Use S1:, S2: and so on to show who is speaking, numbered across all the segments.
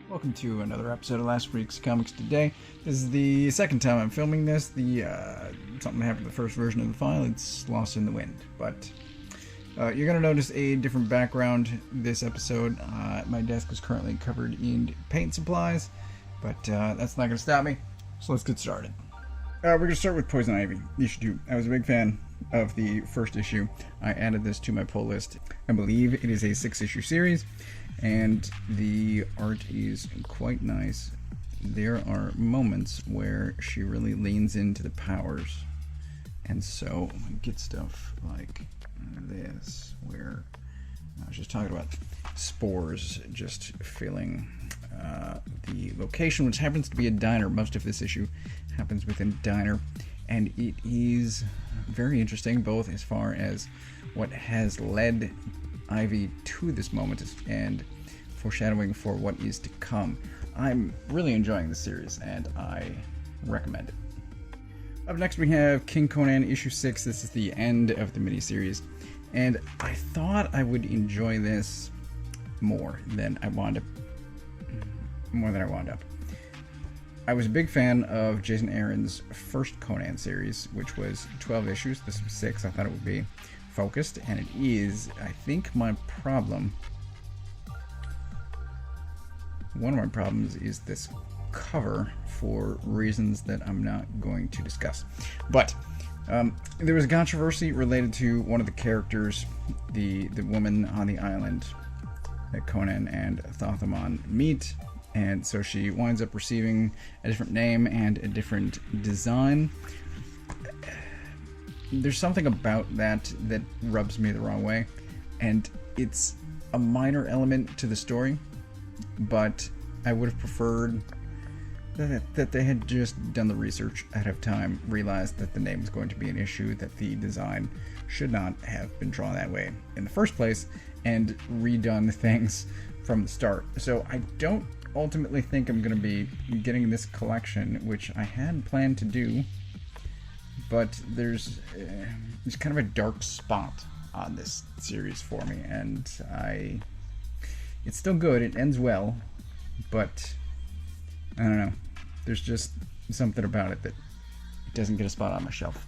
S1: Welcome to another episode of Last Week's Comics Today. This is the second time I'm filming this. Something happened to the first version of the file. It's lost in the wind. But you're going to notice a different background this episode. My desk is currently covered in paint supplies, but that's not going to stop me. So let's get started. We're going to start with Poison Ivy, issue 2. I was a big fan of the first issue. I added this to my pull list. I believe it is a 6-issue series, and the art is quite nice. There are moments where she really leans into the powers, and so get stuff like this, where I was just talking about spores just filling the location, which happens to be a diner. Most of this issue happens within a diner, and it is very interesting, both as far as what has led Ivy to this moment and foreshadowing for what is to come. I'm really enjoying the series, and I recommend it. Up next we have King Conan issue 6. This is the end of the miniseries, and I thought I would enjoy this more than I wound up. I was a big fan of Jason Aaron's first Conan series, which was 12 issues. This was 6. I thought it would be focused, and it is. I think one of my problems is this cover, for reasons that I'm not going to discuss. But there was a controversy related to one of the characters, the woman on the island that Conan and Thothamon meet. And so she winds up receiving a different name and a different design. There's something about that rubs me the wrong way. And it's a minor element to the story, but I would have preferred that they had just done the research ahead of time, realized that the name was going to be an issue, that the design should not have been drawn that way in the first place, and redone things from the start. So I don't ultimately think I'm going to be getting this collection, which I had planned to do, but there's kind of a dark spot on this series for me, and it's still good, it ends well, but I don't know, there's just something about it that doesn't get a spot on my shelf.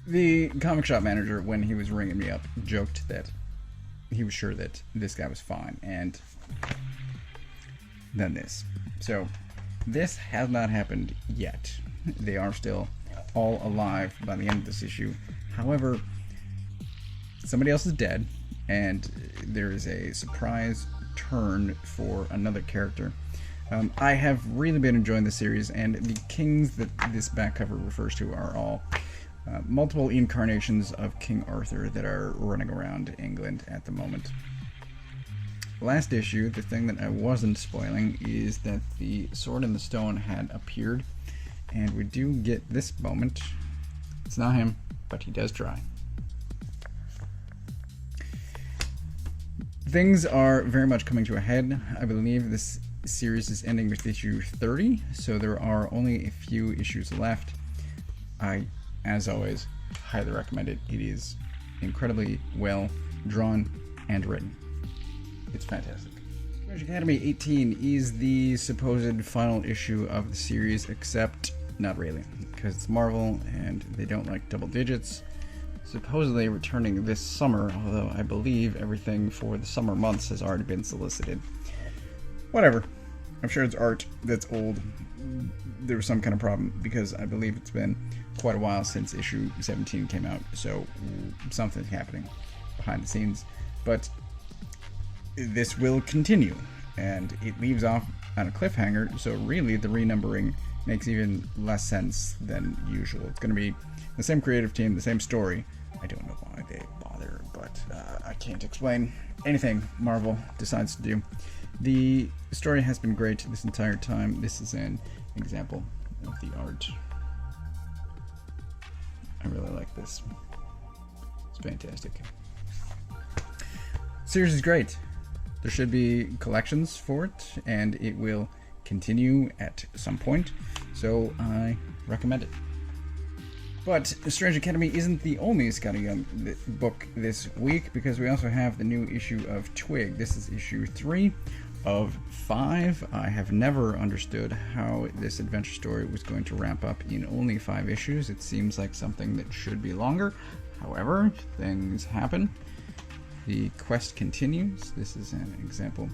S1: The comic shop manager, when he was ringing me up, joked that he was sure that this guy was fine, and then this. So this has not happened yet. They are still all alive by the end of this issue. However, somebody else is dead, and there is a surprise turn for another character. I have really been enjoying the series, and the kings that this back cover refers to are all multiple incarnations of King Arthur that are running around England at the moment. Last issue, the thing that I wasn't spoiling is that the Sword in the Stone had appeared, and we do get this moment. It's not him, but he does try. Things are very much coming to a head. I believe this series is ending with issue 30, so there are only a few issues left. I, as always, highly recommend it. It is incredibly well drawn and written. It's fantastic. Strange Academy 18 is the supposed final issue of the series, except not really, because it's Marvel and they don't like double digits. Supposedly returning this summer, although I believe everything for the summer months has already been solicited. Whatever. I'm sure it's art that's old. There was some kind of problem, because I believe it's been quite a while since issue 17 came out, so something's happening behind the scenes. But this will continue, and it leaves off on a cliffhanger, so really the renumbering makes even less sense than usual. It's going to be the same creative team, the same story. I don't know why they bother, but I can't explain anything Marvel decides to do. The story has been great this entire time. This is an example of the art. I really like this. It's fantastic. Series is great. There should be collections for it, and it will continue at some point, so I recommend it. But Strange Academy isn't the only Scotty Young book this week, because we also have the new issue of Twig. This is issue 3. of 5. I have never understood how this adventure story was going to wrap up in only 5 issues. It seems like something that should be longer. However, things happen. The quest continues. This is an example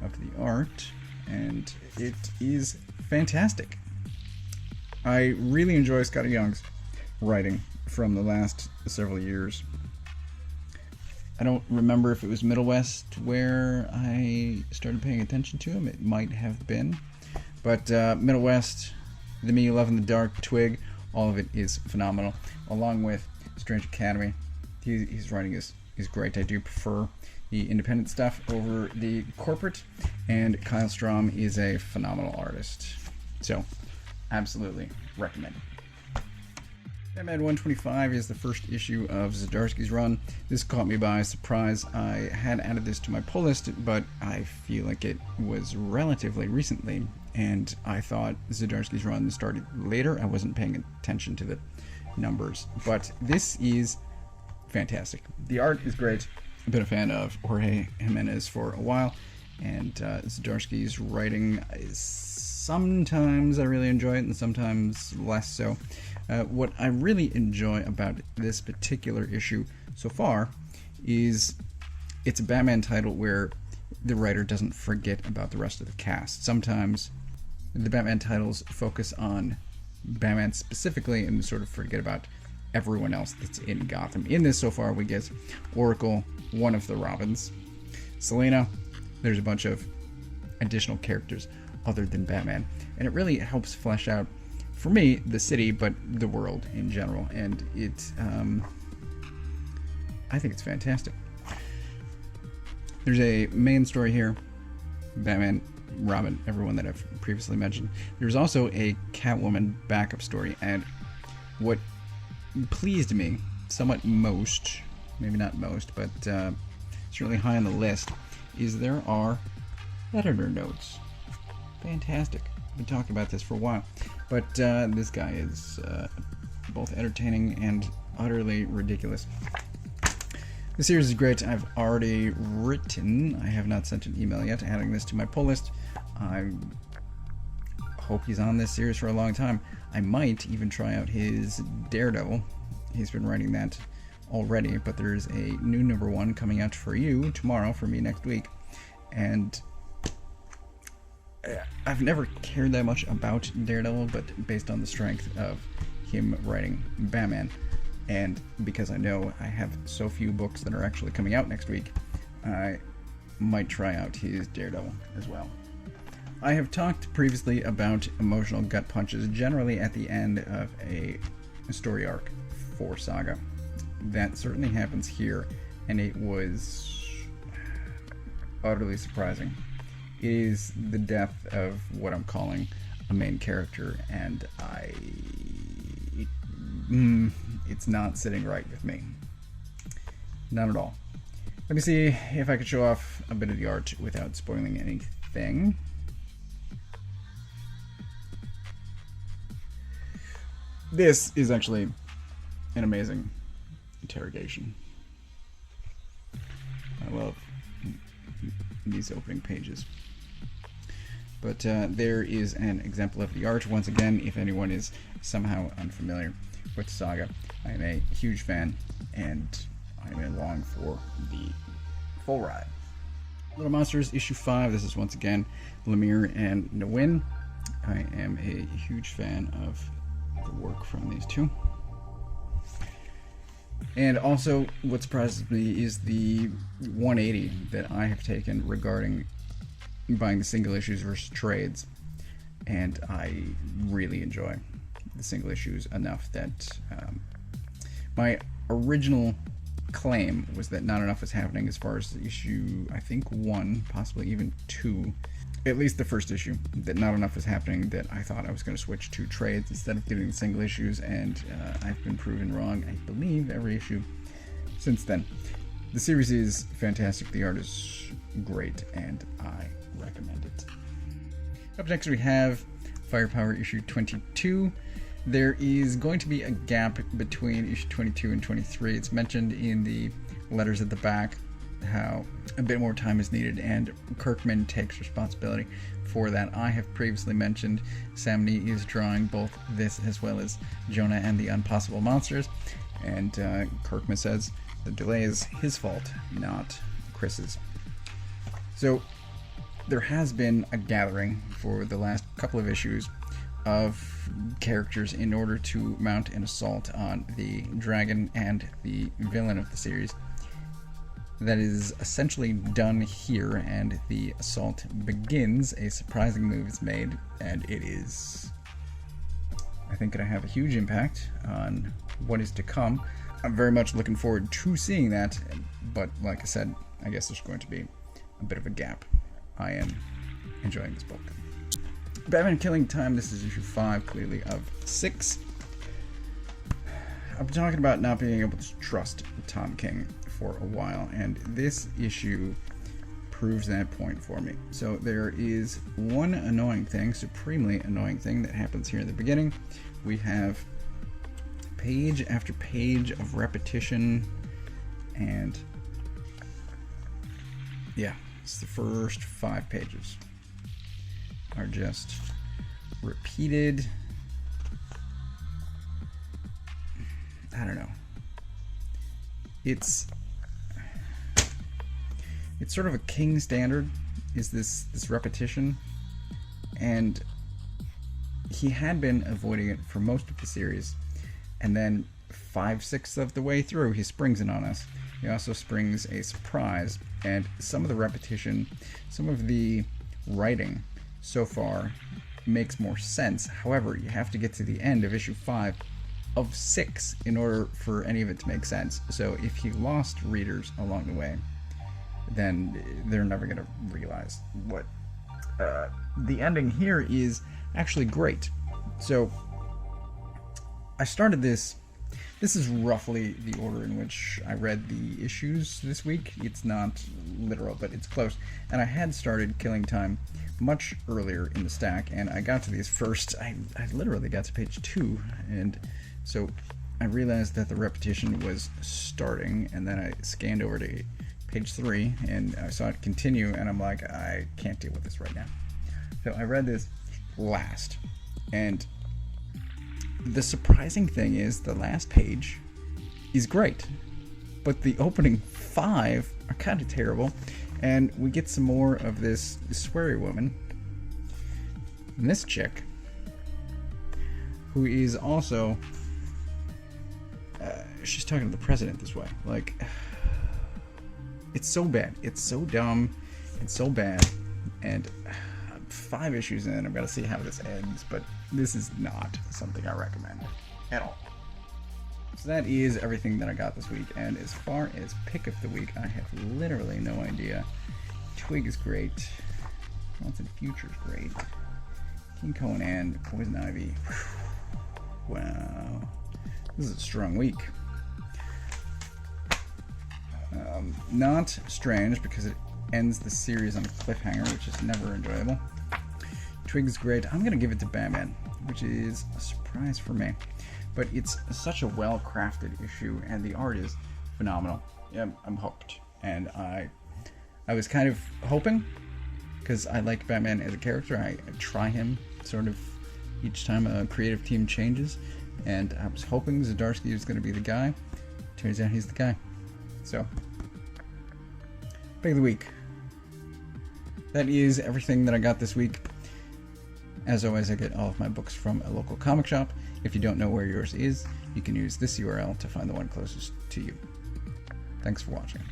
S1: of the art, and it is fantastic. I really enjoy Scotty Young's writing from the last several years. I don't remember if it was Middle West where I started paying attention to him. It might have been. But Middle West, The Me You Love in the Dark, Twig, all of it is phenomenal. Along with Strange Academy. His writing is great. I do prefer the independent stuff over the corporate. And Kyle Strom is a phenomenal artist. So, absolutely recommend. Batman 125 is the first issue of Zdarsky's run. This caught me by surprise. I had added this to my pull list, but I feel like it was relatively recently, and I thought Zdarsky's run started later. I wasn't paying attention to the numbers, but this is fantastic. The art is great. I've been a fan of Jorge Jimenez for a while, and Zdarsky's writing is sometimes I really enjoy it, and sometimes less so. What I really enjoy about this particular issue so far is it's a Batman title where the writer doesn't forget about the rest of the cast. Sometimes the Batman titles focus on Batman specifically and sort of forget about everyone else that's in Gotham. In this so far we get Oracle, one of the Robins, Selena, there's a bunch of additional characters other than Batman, and it really helps flesh out, for me, the city, but the world in general, and I think it's fantastic. There's a main story here, Batman, Robin, everyone that I've previously mentioned. There's also a Catwoman backup story, and what pleased me somewhat most, maybe not most, but certainly high on the list, is there are editor notes. Fantastic. I've been talking about this for a while, but this guy is both entertaining and utterly ridiculous. The series is great. I've already written, I have not sent an email yet, adding this to my pull list. I hope he's on this series for a long time. I might even try out his Daredevil. He's been writing that already, but there's a new #1 coming out for you tomorrow, for me next week, and I've never cared that much about Daredevil, but based on the strength of him writing Batman, and because I know I have so few books that are actually coming out next week, I might try out his Daredevil as well. I have talked previously about emotional gut punches generally at the end of a story arc for Saga. That certainly happens here, and it was utterly surprising. It is the death of what I'm calling a main character, and it's not sitting right with me. Not at all. Let me see if I can show off a bit of the art without spoiling anything. This is actually an amazing interrogation. I love these opening pages. But there is an example of the art. Once again, if anyone is somehow unfamiliar with Saga, I am a huge fan, and I am along for the full ride. Little Monsters, issue 5. This is once again Lemire and Nguyen. I am a huge fan of the work from these two. And also, what surprises me is the 180 that I have taken regarding buying the single issues versus trades, and I really enjoy the single issues enough that my original claim was that not enough was happening as far as issue, I think 1, possibly even 2, at least the first issue, that not enough was happening, that I thought I was going to switch to trades instead of getting the single issues, and I've been proven wrong, I believe, every issue since then. The series is fantastic, the art is great, and I recommend it. Up next we have Firepower issue 22. There is going to be a gap between issue 22 and 23. It's mentioned in the letters at the back. how a bit more time is needed, and Kirkman takes responsibility for that. I have previously mentioned Sam Neill is drawing both this as well as Jonah and the Impossible Monsters, and Kirkman says the delay is his fault, not Chris's. So there has been a gathering for the last couple of issues of characters in order to mount an assault on the dragon and the villain of the series. That is essentially done here, and the assault begins. A surprising move is made, and it is, I think, going to have a huge impact on what is to come. I'm very much looking forward to seeing that, but like I said, I guess there's going to be a bit of a gap. I am enjoying this book. Batman Killing Time, this is issue 5, clearly, of 6. I've been talking about not being able to trust Tom King for a while, and this issue proves that point for me. So there is one annoying thing, supremely annoying thing, that happens here in the beginning. We have page after page of repetition, and yeah, it's the first 5 pages are just repeated. I don't know. It's sort of a King standard, is this repetition, and he had been avoiding it for most of the series, and then 5/6 of the way through he springs it on us. He also springs a surprise, and some of the repetition, some of the writing so far makes more sense. However, you have to get to the end of issue 5 of 6 in order for any of it to make sense. So if he lost readers along the way, then they're never going to realize what the ending here is actually great. So I started this. This is roughly the order in which I read the issues this week. It's not literal, but it's close. And I had started Killing Time much earlier in the stack, and I got to these first. I literally got to page 2, and so I realized that the repetition was starting, and then I scanned over to page 3, and I saw it continue, and I'm like, I can't deal with this right now. So I read this last, and the surprising thing is the last page is great, but the opening 5 are kind of terrible, and we get some more of this sweary woman, and this chick, who is also, she's talking to the president this way. Like, it's so bad. It's so dumb. It's so bad. And 5 issues in, I've got to see how this ends, but this is not something I recommend at all. So that is everything that I got this week, and as far as pick of the week, I have literally no idea. Twig is great. Haunted Future is great. King Conan, Poison Ivy. Wow. This is a strong week. Not Strange, because it ends the series on a cliffhanger, which is never enjoyable. Twig's great. I'm going to give it to Batman, which is a surprise for me. But it's such a well-crafted issue, and the art is phenomenal. Yeah, I'm hooked. And I was kind of hoping, because I like Batman as a character, I try him sort of each time a creative team changes, and I was hoping Zdarsky was going to be the guy. Turns out he's the guy. So, pick of the week. That is everything that I got this week. As always, I get all of my books from a local comic shop. If you don't know where yours is, you can use this URL to find the one closest to you. Thanks for watching.